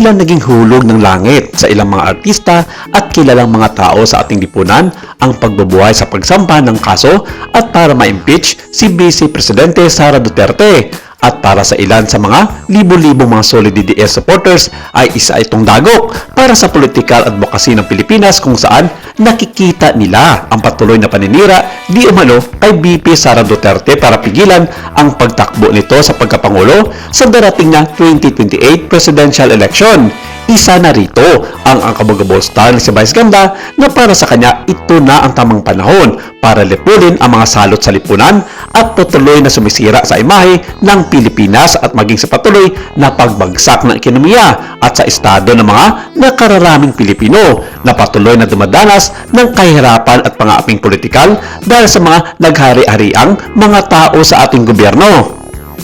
tila naging hulog ng langit sa ilang mga artista at kilalang mga tao sa ating lipunan ang pagbubuhay sa pagsampa ng kaso at para ma-impeach si Vice Presidente Sara Duterte. At para sa ilan sa mga libo-libong mga solid DDS supporters ay isa itong dagok para sa political advocacy ng Pilipinas kung saan nakikita nila ang patuloy na paninira di umano kay VP Sara Duterte para pigilan ang pagtakbo nito sa pagkapangulo sa darating na 2028 presidential election. Isa na rito ang kabogabol star na si Vice Ganda na para sa kanya ito na ang tamang panahon para lipulin ang mga salot sa lipunan at patuloy na sumisira sa imahe ng Pilipinas at maging sa patuloy na pagbagsak ng ekonomiya at sa estado ng mga nakararaming Pilipino na patuloy na dumadanas ng kahirapan at pangaaping politikal dahil sa mga naghari-hariang mga tao sa ating gobyerno.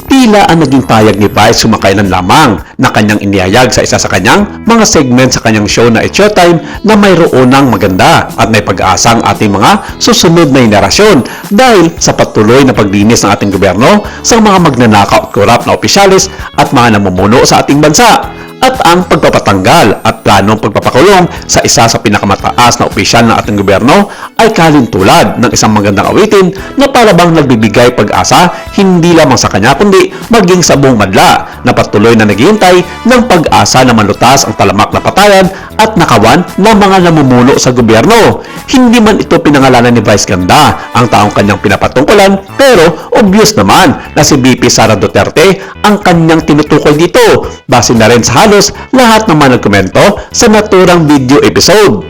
Tila ang naging payag ni Vice sumakailan lamang na kanyang inihayag sa isa sa kanyang mga segment sa kanyang show na It's Showtime na mayroon ng maganda at may pag-asa ang ating mga susunod na henerasyon dahil sa patuloy na paglinis ng ating gobyerno sa mga magnanakaw at korap na opisyalis at mga namumuno sa ating bansa. At ang pagpapatanggal at planong pagpapakulong sa isa sa pinakamataas na opisyal ng ating gobyerno ay kalintulad ng isang magandang awitin na parabang nagbibigay pag-asa hindi lamang sa kanya kundi maging sa buong madla na patuloy na naghihintay ng pag-asa na malutas ang talamak na patayan at nakawan ng mga namumuno sa gobyerno. Hindi man ito pinangalanan ni Vice Ganda ang taong kanyang pinapatungkulan pero obvious naman na si VP Sara Duterte ang kanyang tinutukoy dito base na rin sa halos lahat ng mga nagkomento sa naturang video episode.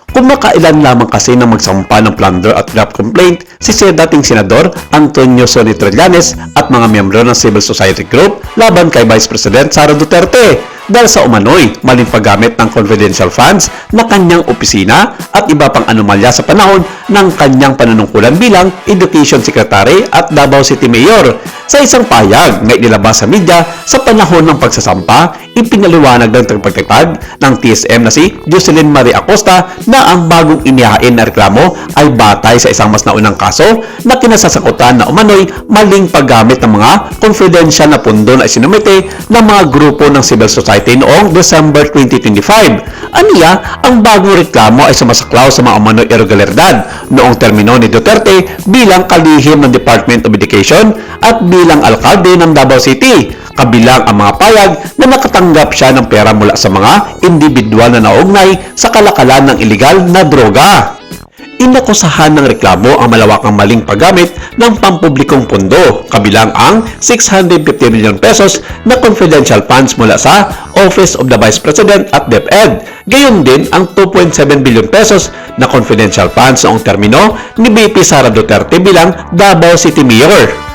Kumakailan lamang kasi na magsampa ng plunder at graft complaint si dating Senador Antonio Sonny Trillanes at mga miyembro ng civil society group laban kay Vice President Sara Duterte dahil sa umano'y maling paggamit ng confidential funds na kanyang opisina at iba pang anomalya sa panahon ng kanyang panunungkulan bilang Education Secretary at Davao City Mayor. Sa isang payag na inilabas sa media sa panahon ng pagsasampa, ipinaliwanag ng tagapagtatag ng TSM na si Jocelyn Marie Acosta na ang bagong inihain na reklamo ay batay sa isang mas naunang kaso na kinasasakutan na umano'y maling paggamit ng mga confidential na pundo na isinumite ng mga grupo ng civil society noong December 2025. Aniya, ang bagong reklamo ay sumasaklaw sa mga umano'y irregularidad noong termino ni Duterte bilang kalihim ng Department of Education at bilang alkalde ng Davao City, kabilang ang mga payag na nakatanggap siya ng pera mula sa mga individual na naugnay sa kalakalan ng ilegal na droga. Inakusahan ng reklamo ang malawakang maling paggamit ng pampublikong pondo, kabilang ang 650 million pesos na confidential funds mula sa Office of the Vice President at DepEd. Gayon din ang 2.7 billion pesos na confidential funds noong termino ni VP Sara Duterte bilang Davao City Mayor.